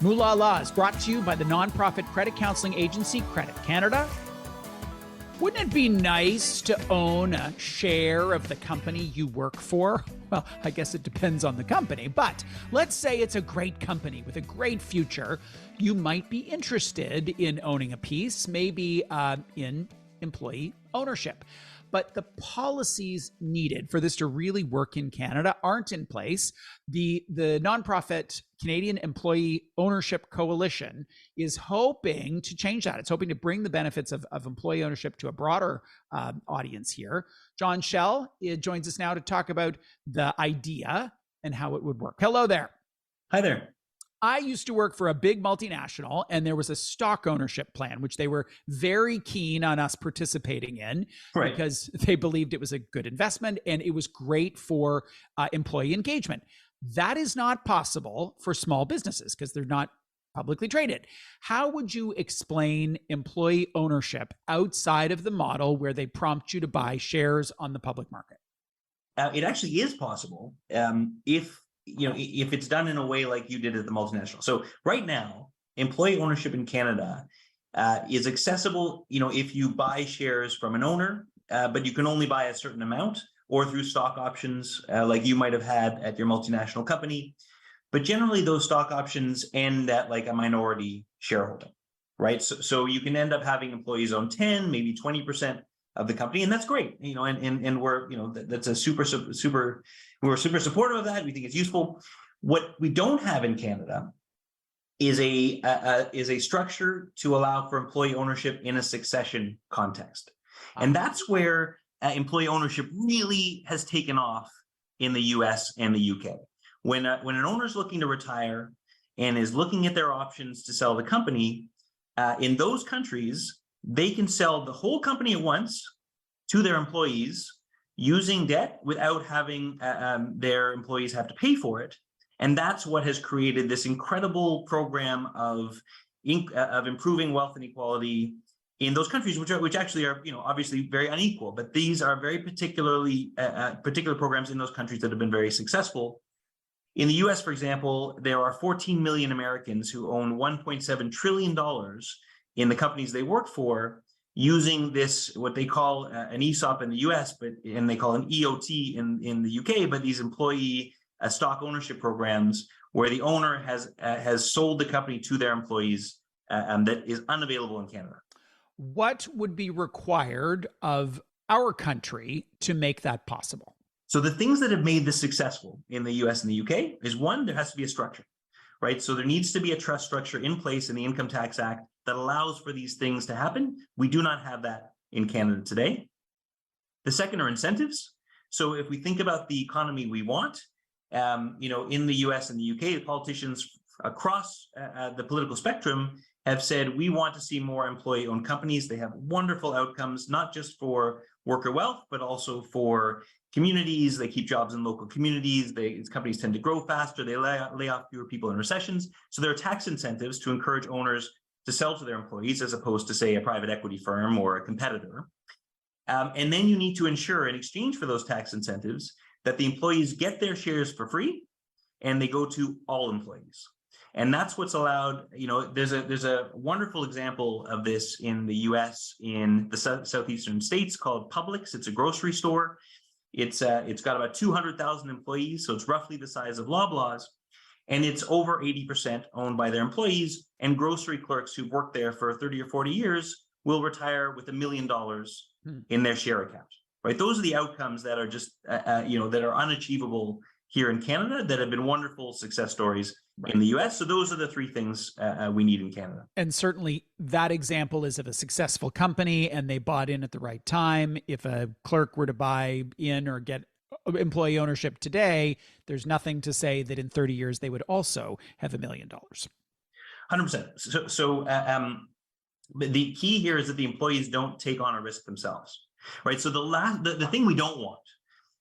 Moolala is brought to you by the nonprofit credit counseling agency Credit Canada. Wouldn't it be nice to own a share of the company you work for? Well, I guess it depends on the company, but let's say it's a great company with a great future. You might be interested in owning a piece, maybe in employee ownership. But the policies needed for this to really work in Canada aren't in place. The nonprofit Canadian Employee Ownership Coalition is hoping to change that. It's hoping to bring the benefits of employee ownership to a broader audience here. Jon Shell joins us now to talk about the idea and how it would work. Hello there. Hi there. I used to work for a big multinational, and there was a stock ownership plan, which they were very keen on us participating in because they believed it was a good investment and it was great for employee engagement. That is not possible for small businesses because they're not publicly traded. How would you explain employee ownership outside of the model where they prompt you to buy shares on the public market? It actually is possible if it's done in a way like you did at the multinational. So right now, employee ownership in Canada is accessible, if you buy shares from an owner, but you can only buy a certain amount, or through stock options like you might have had at your multinational company. But generally, those stock options end at like a minority shareholding, right? So you can end up having employees own 10, maybe 20% of the company, and that's great, and we're, that's a we're super supportive of that. We think it's useful. What we don't have in Canada is a structure to allow for employee ownership in a succession context, and that's where employee ownership really has taken off in the U.S. and the U.K. When an owner is looking to retire and is looking at their options to sell the company, in those countries, they can sell the whole company at once to their employees using debt without having their employees have to pay for it. And that's what has created this incredible program of improving wealth inequality in those countries, which actually are, obviously very unequal. But these are very particular programs in those countries that have been very successful. In the US, for example, there are 14 million Americans who own $1.7 trillion in the companies they work for, using this, what they call an ESOP in the US, and they call an EOT in the UK, but these employee stock ownership programs where the owner has sold the company to their employees, that is unavailable in Canada. What would be required of our country to make that possible? So the things that have made this successful in the US and the UK is, one, there has to be a structure, right? So there needs to be a trust structure in place in the Income Tax Act that allows for these things to happen. We do not have that in Canada today. The second are incentives. So if we think about the economy we want, in the US and the UK, the politicians across the political spectrum have said, we want to see more employee-owned companies. They have wonderful outcomes, not just for worker wealth, but also for communities. They keep jobs in local communities. These companies tend to grow faster. They lay off fewer people in recessions. So there are tax incentives to encourage owners to sell to their employees, as opposed to, say, a private equity firm or a competitor. And then you need to ensure, in exchange for those tax incentives, that the employees get their shares for free and they go to all employees. And that's what's allowed. There's a wonderful example of this in the US, in the southeastern states, called Publix. It's a grocery store. It's got about 200,000 employees, so it's roughly the size of Loblaws. And it's over 80% owned by their employees, and grocery clerks who've worked there for 30 or 40 years will retire with $1 million in their share account, right? Those are the outcomes that are just, that are unachievable here in Canada, that have been wonderful success stories in the US. So those are the three things we need in Canada. And certainly that example is of a successful company and they bought in at the right time. If a clerk were to buy in or get employee ownership today, there's nothing to say that in 30 years they would also have $1 million. 100%. So the key here is that the employees don't take on a risk themselves, right? So the thing we don't want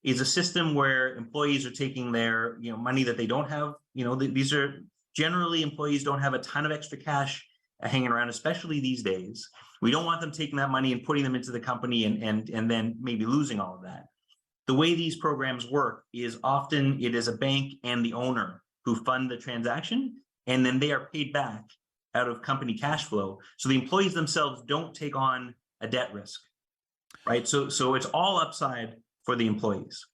is a system where employees are taking their money that they don't have. These are generally, employees don't have a ton of extra cash hanging around, especially these days. We don't want them taking that money and putting them into the company and then maybe losing all of that. The way these programs work is often it is a bank and the owner who fund the transaction, and then they are paid back out of company cash flow. So the employees themselves don't take on a debt risk, right? So it's all upside for the employees.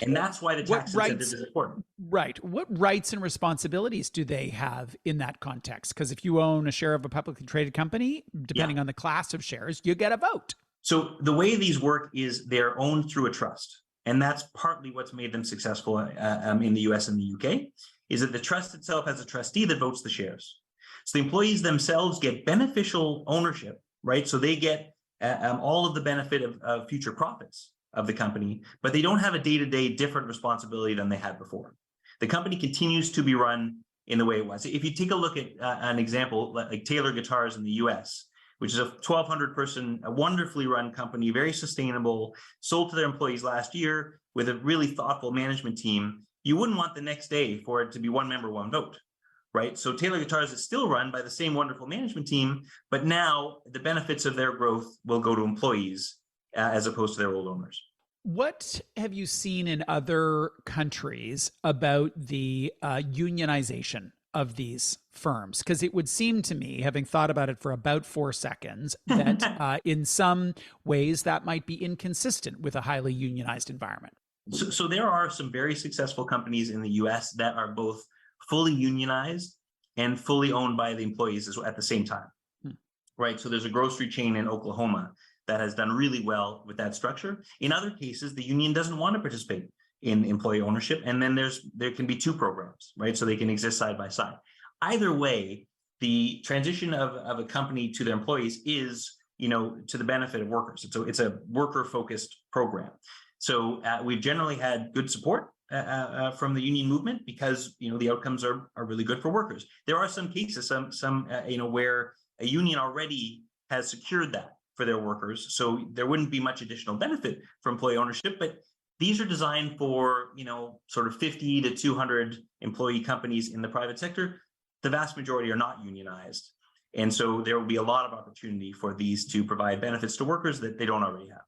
And that's why the tax incentive is important. Right. What rights and responsibilities do they have in that context? Because if you own a share of a publicly traded company, depending on the class of shares, you get a vote. So the way these work is they're owned through a trust. And that's partly what's made them successful in the US and the UK, is that the trust itself has a trustee that votes the shares. So the employees themselves get beneficial ownership, right? So they get all of the benefit of future profits of the company, but they don't have a day-to-day different responsibility than they had before. The company continues to be run in the way it was. If you take a look at an example like Taylor Guitars in the US, which is a 1,200 person, a wonderfully run company, very sustainable, sold to their employees last year with a really thoughtful management team, you wouldn't want the next day for it to be one member, one vote, right? So Taylor Guitars is still run by the same wonderful management team, but now the benefits of their growth will go to employees as opposed to their old owners. What have you seen in other countries about the unionization of these firms? Because it would seem to me, having thought about it for about 4 seconds, that in some ways that might be inconsistent with a highly unionized environment. So there are some very successful companies in the US that are both fully unionized and fully owned by the employees at the same time, right? So there's a grocery chain in Oklahoma that has done really well with that structure. In other cases, the union doesn't want to participate in employee ownership, and then there can be two programs, right? So they can exist side by side. Either way, the transition of a company to their employees is, to the benefit of workers. It's a worker-focused program. So we've generally had good support from the union movement because the outcomes are really good for workers. There are some cases, where a union already has secured that for their workers, so there wouldn't be much additional benefit for employee ownership. But these are designed for sort of 50 to 200 employee companies in the private sector. The vast majority are not unionized, and so there will be a lot of opportunity for these to provide benefits to workers that they don't already have.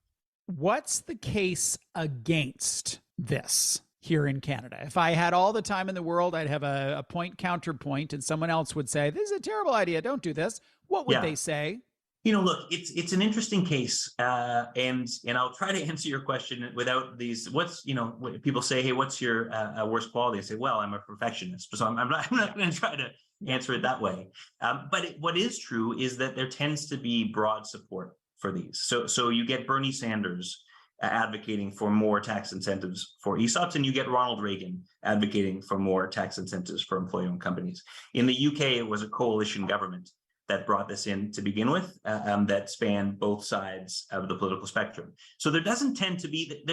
What's the case against this here in Canada? If I had all the time in the world, I'd have a point counterpoint, and someone else would say, "This is a terrible idea. Don't do this." What would they say? Look, it's an interesting case, and I'll try to answer your question without these. When people say, "Hey, what's your worst quality?" I say, "Well, I'm a perfectionist," so I'm not going to try to answer it that way. But what is true is that there tends to be broad support for these. So you get Bernie Sanders advocating for more tax incentives for ESOPs, and you get Ronald Reagan advocating for more tax incentives for employee-owned companies. In the UK, it was a coalition government that brought this in to begin with, that spanned both sides of the political spectrum. So there doesn't tend to be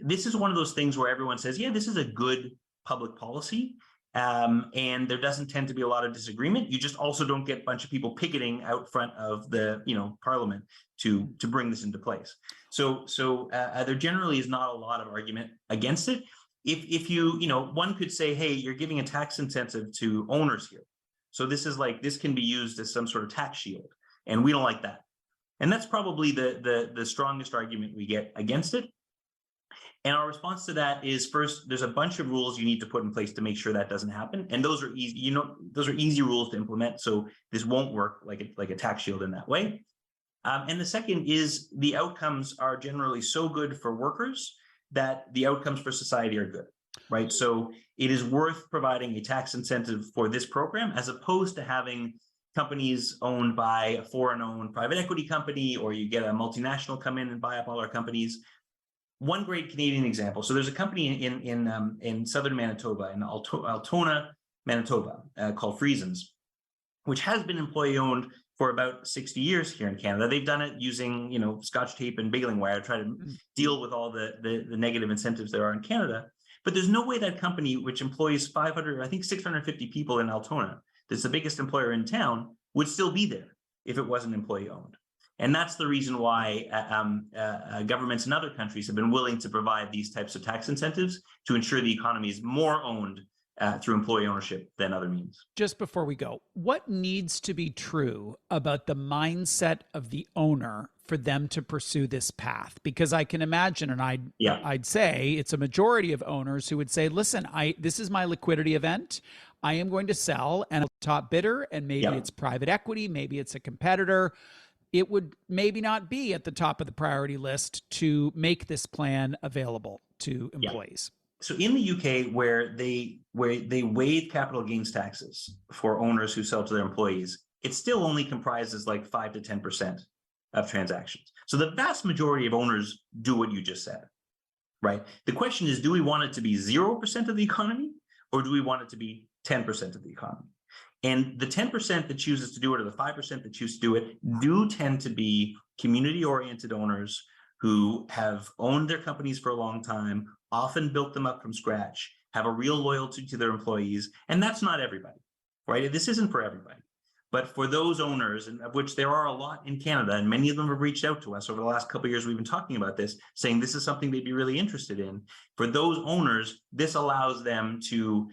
this is one of those things where everyone says, yeah, this is a good public policy, and there doesn't tend to be a lot of disagreement. You just also don't get a bunch of people picketing out front of the Parliament to bring this into place. So there generally is not a lot of argument against it. If one could say, hey, you're giving a tax incentive to owners here. So this can be used as some sort of tax shield, and we don't like that. And that's probably the strongest argument we get against it. And our response to that is, first, there's a bunch of rules you need to put in place to make sure that doesn't happen. And those are easy, those are easy rules to implement. So this won't work like a tax shield in that way. And the second is the outcomes are generally so good for workers that the outcomes for society are good, right? So it is worth providing a tax incentive for this program as opposed to having companies owned by a foreign-owned private equity company, or you get a multinational come in and buy up all our companies. One great Canadian example. So there's a company in southern Manitoba, in Altona, Manitoba, called Friesens, which has been employee-owned for about 60 years here in Canada. They've done it using Scotch tape and baling wire to try to deal with all the negative incentives there are in Canada. But there's no way that company, which employs 650 people in Altona, that's the biggest employer in town, would still be there if it wasn't employee owned. And that's the reason why governments in other countries have been willing to provide these types of tax incentives to ensure the economy is more owned through employee ownership than other means. Just before we go, what needs to be true about the mindset of the owner for them to pursue this path? Because I can imagine, and I'd say it's a majority of owners who would say, listen, this is my liquidity event. I am going to sell, and a top bidder, and maybe it's private equity, maybe it's a competitor, it would maybe not be at the top of the priority list to make this plan available to employees. So in the UK, where they waive capital gains taxes for owners who sell to their employees, it still only comprises like 5 to 10% of transactions. So the vast majority of owners do what you just said, right? The question is, do we want it to be 0% of the economy, or do we want it to be 10% of the economy? And the 10% that chooses to do it, or the 5% that choose to do it, do tend to be community-oriented owners who have owned their companies for a long time, often built them up from scratch, have a real loyalty to their employees. And that's not everybody, right? This isn't for everybody. But for those owners, and of which there are a lot in Canada, and many of them have reached out to us over the last couple of years, we've been talking about this, saying this is something they'd be really interested in. For those owners, this allows them to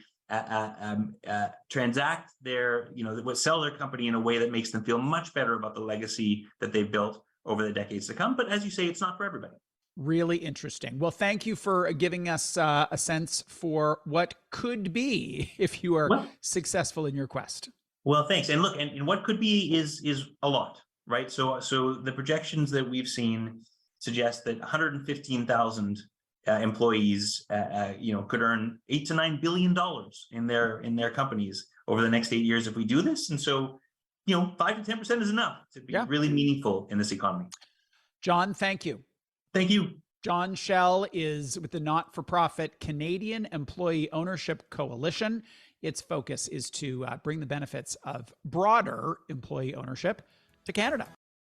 transact their, sell their company in a way that makes them feel much better about the legacy that they've built over the decades to come. But as you say, it's not for everybody. Really interesting. Well, thank you for giving us a sense for what could be if you are successful in your quest. Well, thanks. And look, and what could be is a lot, right? So the projections that we've seen suggest that 115,000 employees, could earn $8 to $9 billion in their companies over the next 8 years if we do this. And so, 5 to 10% is enough to be really meaningful in this economy. Jon, thank you. Thank you. Jon Shell is with the not-for-profit Canadian Employee Ownership Coalition. Its focus is to bring the benefits of broader employee ownership to Canada.